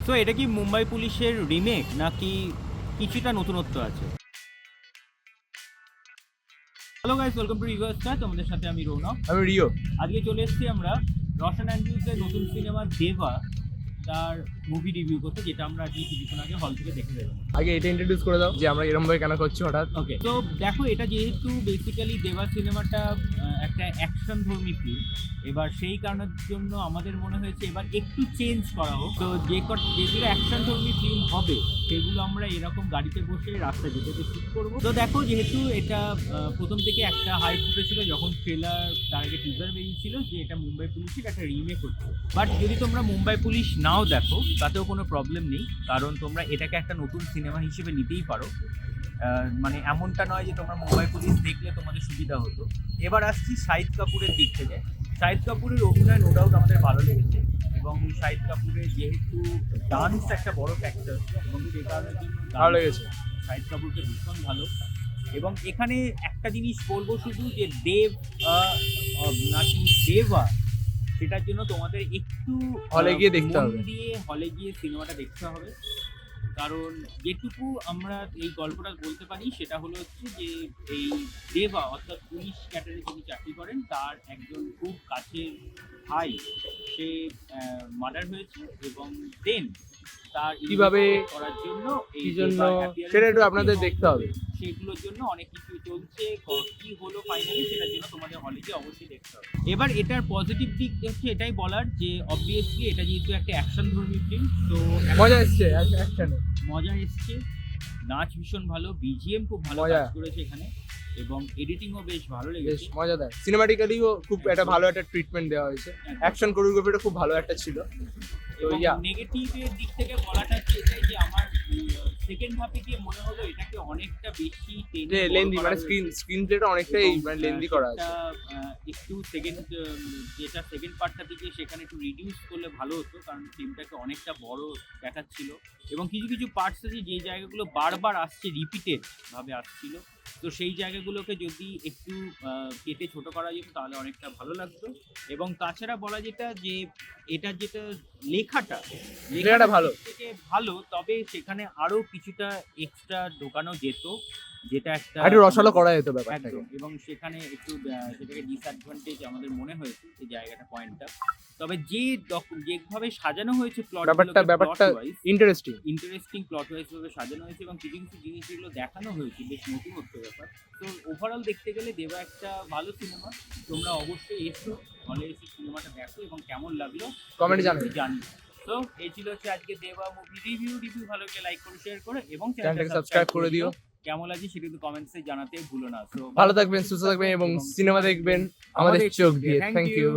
তো এটা কি মুম্বাই পুলিশের রিমেক নাকি কিছুটা নতুনত্ব আছে? Hello guys, welcome to river star. তোমাদের সাথে আমি রৌনক। আমি রিও। আজকে চলে এসেছি আমরা রশন অ্যান্ড্রিউসের নতুন সিনেমা দেবা তার মুভি রিভিউ করতে, যেটা আমরা আজকে কিছুক্ষণ আগে হল থেকে দেখে দেবো। আগে এটা ইন্ট্রোডিউস করে দাও যে আমরা এরকম ভাবে কেন করছি হঠাৎ। ওকে, তো দেখো, এটা যেহেতু বেসিক্যালি দেবা সিনেমাটা একটা অ্যাকশন ধর্মী ফিল্ম, এবার সেই কারণের জন্য আমাদের মনে হয়েছে এবার একটু চেঞ্জ করা হোক। তো যেগুলো অ্যাকশন ধর্মী ফিল্ম হবে সেগুলো আমরা এরকম গাড়িতে বসে রাস্তায় যেতে শুট করবো। তো দেখো, যেহেতু এটা প্রথম থেকে একটা হাইপ উঠেছিল যখন ট্রেলার তার আগে টিজার বেরিয়েছিল যে এটা মুম্বাই পুলিশের একটা রিমেক হচ্ছে। বাট যদি তোমরা মুম্বাই পুলিশ নাও দেখো তাতেও কোনো প্রবলেম নেই, কারণ তোমরা এটাকে একটা নতুন সিনেমা হিসেবে নিতেই পারো। মানে এমনটা নয় যে তোমরা মুম্বাই পুলিশ দেখলে তোমাদের সুবিধা হতো। এবার আসছি শাহিদ কাপুরের দিক থেকে। শাহিদ কাপুরের অভিনয় নো ডাউট আমাদের ভালো লেগেছে, এবং শাহিদ কাপুরের যেহেতু ডান্স একটা বড় ফ্যাক্টর, এবং সেই কারণের জন্য ভালো লেগেছে শাহিদ কাপুরকে ভীষণ ভালো। এবং এখানে একটা জিনিস বলবো শুধু, যে দেব নাকি দেবা, সেটার জন্য তোমাদের একটু হলে গিয়ে দেখতে মন হবে। দিয়ে হলে গিয়ে সিনেমাটা দেখতে হবে। কারণ যেটুকু আমরা এই গল্পটা বলতে পারি সেটা হলো হচ্ছে যে এই দেবা অর্থাৎ পুলিশ ক্যাডারে যিনি চাকরি করেন তার একজন খুব কাছের ভাই, সে মার্ডার হয়েছে, এবং দেন তার কিভাবে investigate করার জন্য কি জন্য সেটা একটু আপনাদের দেখতে হবে। সেগুলোর জন্য অনেক কিছু চলছে, কি হলো ফাইনালি সেটার জন্য তোমাদের হলে গিয়ে অবশ্যই দেখতে হবে। এবার এটার পজিটিভ দিক হচ্ছে এটাই বলার যে অবভিয়াসলি এটা যেহেতু একটা অ্যাকশন ধর্মী ফিল্ম, তো মজা এসছে অ্যাকশনে। মজা এসছে, নাচ ভীষণ ভালো, বিজিএম খুব ভালো মজা। কাজ করেছে এখানে, এবং এডিটিংও বেশ ভালো বেশ লেগেছে। মজাদার, সিনেমাটিক্যালিও খুব একটা ভালো একটা ট্রিটমেন্ট দেওয়া হয়েছে। অ্যাকশন কোরিওগ্রাফিটা খুব ভালো একটা ছিল। তো এবং ইয়া, নেগেটিভের দিক থেকে বলাটা হচ্ছে এটাই যে আমার সেকেন্ড হাফে গিয়ে মনে হলো এটাকে অনেকটা বেশি টেনে যে বড় লেন্দি করা মানে হয়েছে। স্ক্রিন প্লেটা অনেকটাই এবং, মানে লেন্দি করা আছে। সেটা, একটু যেটা সেকেন্ড পার্টটা থেকে সেখানে একটু রিডিউস করলে ভালো হতো, কারণ ফিল্মটাকে অনেকটা বড় দেখাচ্ছিল, এবং কিছু কিছু পার্টস আছে যে জায়গাগুলো বারবার আসছে, রিপিটেড ভাবে আসছিল, তো সেই জায়গাগুলোকে যদি একটু কেটে ছোট করা যেত তাহলে অনেকটা ভালো লাগতো। এবং তাছাড়া বলা যেটা যে এটা যেটা লেখাটা ভালো। থেকে ভালো, তবে সেখানে আরো কিছুটা এক্সট্রা ঢোকানো যেত, যেটা একটা একটু রসালো করা যেত ব্যাপারটাকে। একদম, এবং সেখানে একটু সেটাকে ডিসঅ্যাডভান্টেজ আমাদের মনে হয়েছে এই জায়গাটা, পয়েন্টটা। তবে যেভাবে সাজানো হয়েছে ব্যাপারটা ইন্টারেস্টিং। ইন্টারেস্টিং প্লট ওয়াইজ ভাবে সাজানো হয়েছে, এবং কিছু কিছু জিনিস যেগুলো দেখানো হয়েছে বেশ নতুনত্ব ব্যাপার। তো ওভারঅল দেখতে গেলে দেবা একটা ভালো সিনেমা। তোমরা অবশ্যই এসো, হলে এসে সিনেমাটা দেখো, এবং কেমন লাগলো কমেন্টে জানাবে। জানি। তো এই ছিল হচ্ছে আজকে দেবা মুভি রিভিউ ভালো লাগে লাইক করে শেয়ার করে, এবং চ্যানেলটাকে সাবস্ক্রাইব করে দিও। কেমন লাগছে সেটা কিন্তু কমেন্টসে জানাতে ভুলো না। তো ভালো থাকবেন, সুস্থ থাকবেন এবং সিনেমা দেখবেন আমাদের চোখ দিয়ে। Thank you.